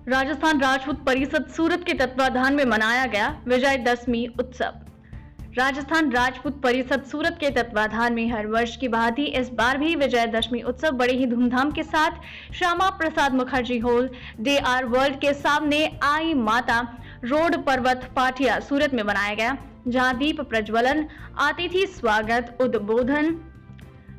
राजस्थान राजपूत परिषद सूरत के तत्वाधान में मनाया गया विजयदशमी उत्सव। राजस्थान राजपूत परिषद सूरत के तत्वाधान में हर वर्ष की भांति इस बार भी विजयदशमी उत्सव बड़े ही धूमधाम के साथ Shyama Prasad Mukherjee hall DRR world के सामने आई माता रोड पर्वत पाटिया सूरत में मनाया गया, जहां दीप प्रज्वलन, अतिथि स्वागत, उद्बोधन,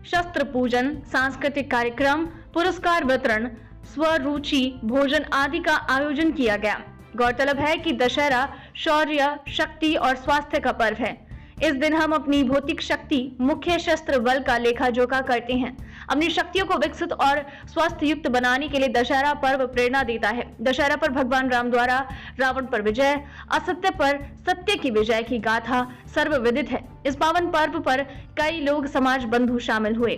शस्त्र पूजन, सांस्कृतिक कार्यक्रम, पुरस्कार वितरण, स्वरुचि भोजन आदि का आयोजन किया गया। गौरतलब है कि दशहरा शौर्य, शक्ति और स्वास्थ्य का पर्व है। इस दिन हम अपनी भौतिक शक्ति, मुख्य शस्त्र बल का लेखा जोखा करते हैं। अपनी शक्तियों को विकसित और स्वस्थ युक्त बनाने के लिए दशहरा पर्व प्रेरणा देता है। दशहरा पर भगवान राम द्वारा रावण पर विजय, असत्य पर सत्य की विजय की गाथा सर्वविदित है। इस पावन पर्व पर कई लोग समाज बंधु शामिल हुए।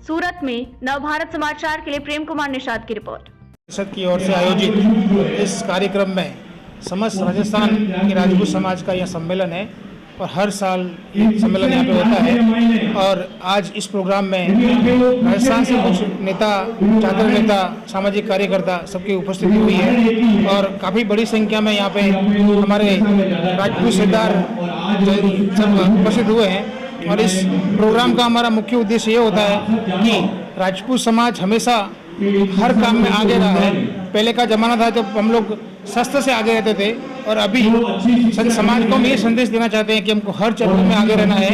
सूरत में नवभारत समाचार के लिए प्रेम कुमार निषाद की रिपोर्ट। परिषद की ओर से आयोजित इस कार्यक्रम में समस्त राजस्थान के राजपूत समाज का यह सम्मेलन है और हर साल ये सम्मेलन यहाँ पे होता है। और आज इस प्रोग्राम में राजस्थान से कुछ नेता, छात्र नेता, सामाजिक कार्यकर्ता सबकी उपस्थिति हुई है और काफ़ी बड़ी संख्या में यहाँ पे हमारे राजपूत सरदार सब उपस्थित हुए हैं। और इस प्रोग्राम का हमारा मुख्य उद्देश्य ये होता है कि राजपूत समाज हमेशा हर काम में आगे रहा है। पहले का जमाना था जब हम लोग शस्त्र से आगे रहते थे और अभी समाज को हम ये संदेश देना चाहते हैं कि हमको हर क्षेत्र में आगे रहना है।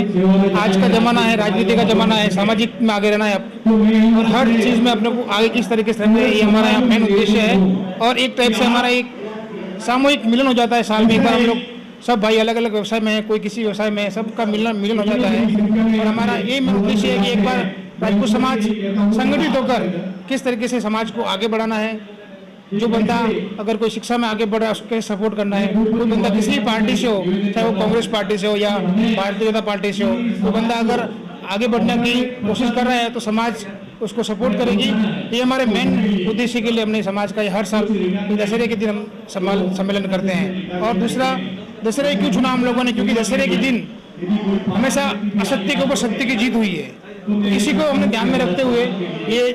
आज का जमाना है, राजनीति का जमाना है, सामाजिक में आगे रहना है और हर चीज़ में अपने को आगे किस तरीके से रहना है, ये हमारा यहाँ मेन उद्देश्य है। और एक टाइप से हमारा एक सामूहिक मिलन हो जाता है। साल में एक बार हम लोग सब भाई अलग अलग व्यवसाय में है, कोई किसी व्यवसाय में है, सबका मिलन हो जाता है। और हमारा ये उद्देश्य है कि एक बार राजपूत समाज संगठित होकर किस तरीके से समाज को आगे बढ़ाना है। जो बंदा अगर कोई शिक्षा में आगे बढ़ा उसके सपोर्ट करना है। कोई बंदा किसी भी पार्टी से हो, चाहे वो कांग्रेस पार्टी से हो या भारतीय जनता पार्टी से हो, वो बंदा अगर आगे बढ़ने की कोशिश कर रहा है तो समाज उसको सपोर्ट करेगी। ये हमारे मेन उद्देश्य के लिए हमने समाज का हर साल दशहरे के दिन हम सम्मेलन करते हैं। और दूसरा, दशहरे क्यों चुना हम लोगों ने, क्योंकि दशहरे के दिन हमेशा असत्य के ऊपर सत्य की जीत हुई है। तो इसी को हमने ध्यान में रखते हुए ये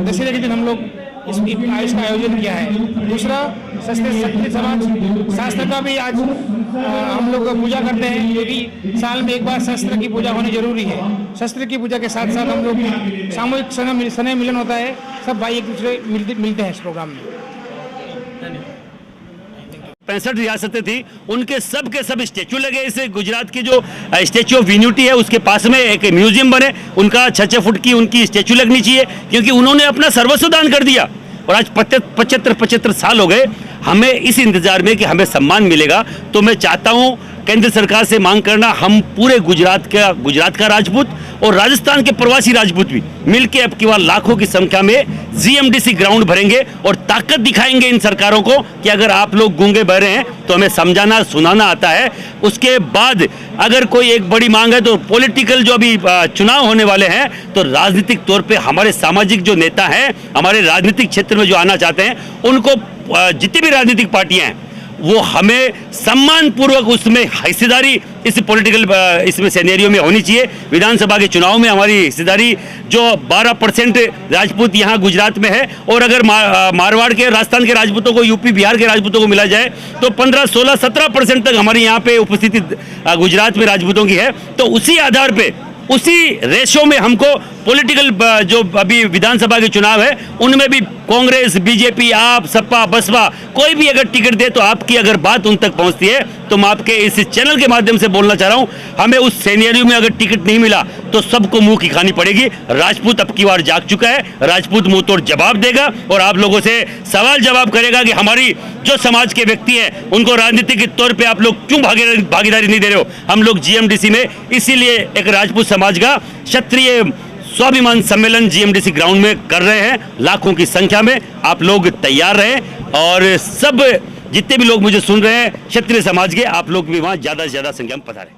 दशहरे के दिन हम लोग इसका आयोजन किया है। दूसरा, क्षत्रिय समाज शास्त्र का भी आज हम लोग पूजा करते हैं, क्योंकि साल में एक बार शस्त्र की पूजा होनी जरूरी है। शस्त्र की पूजा के साथ साथ हम लोग सामूहिक स्नेह मिलन होता है, सब भाई एक दूसरे मिलते हैं इस प्रोग्राम में। 65 रियासतें थी, उनके सब के सब स्टेचू लगे। इस गुजरात की जो स्टेचू ऑफ यूनिटी है उसके पास में एक म्यूजियम बने, उनका 6 फुट की उनकी स्टेचू लगनी चाहिए, क्योंकि उन्होंने अपना सर्वस्व दान कर दिया। और आज 75 साल हो गए हमें इस इंतजार में कि हमें सम्मान मिलेगा। तो मैं चाहता हूँ केंद्र सरकार से मांग करना, हम पूरे गुजरात का राजपूत और राजस्थान के प्रवासी राजपूत भी मिलके अब की बार लाखों की संख्या में GMDC ग्राउंड भरेंगे और ताकत दिखाएंगे इन सरकारों को कि अगर आप लोग गूंगे बहरे हैं तो हमें समझाना सुनाना आता है। उसके बाद अगर कोई एक बड़ी मांग है तो पॉलिटिकल जो अभी चुनाव होने वाले हैं, तो राजनीतिक तौर पे हमारे सामाजिक जो नेता हैं, हमारे राजनीतिक क्षेत्र में जो आना चाहते हैं, उनको जितनी भी राजनीतिक पार्टियां हैं वो हमें सम्मान पूर्वक उसमें हिस्सेदारी इस पॉलिटिकल इसमें सिनेरियो में होनी चाहिए। विधानसभा के चुनाव में हमारी हिस्सेदारी जो 12% राजपूत यहाँ गुजरात में है, और अगर मारवाड़ के, राजस्थान के राजपूतों को, यूपी बिहार के राजपूतों को मिला जाए तो 15, 16, 17% तक हमारे यहाँ पे उपस्थिति गुजरात में राजपूतों की है। तो उसी आधार पे, उसी रेशो में हमको पॉलिटिकल जो अभी विधानसभा के चुनाव है उनमें भी कांग्रेस, बीजेपी, आप, सपा, बसपा कोई भी अगर टिकट दे तो आपकी अगर बात उन तक पहुंचती है। तो मैं आपके इस चैनल के माध्यम से बोलना चाह रहा हूं, हमें उस सिनेरियो में अगर टिकट नहीं मिला तो सबको मुंह की खानी पड़ेगी। राजपूत अब की बार जाग चुका है, राजपूत मुंह तोड़ जवाब देगा और आप लोगों से सवाल जवाब करेगा कि हमारी जो समाज के व्यक्ति हैं उनको राजनीति के तौर पर आप लोग क्यों भागीदारी नहीं दे रहे हो। हम लोग GMDC में इसीलिए एक राजपूत समाज का क्षत्रिय स्वाभिमान सम्मेलन GMDC ग्राउंड में कर रहे हैं, लाखों की संख्या में। आप लोग तैयार रहें और सब जितने भी लोग मुझे सुन रहे हैं क्षत्रिय समाज के, आप लोग भी वहाँ ज़्यादा से ज़्यादा संख्या में पधारें।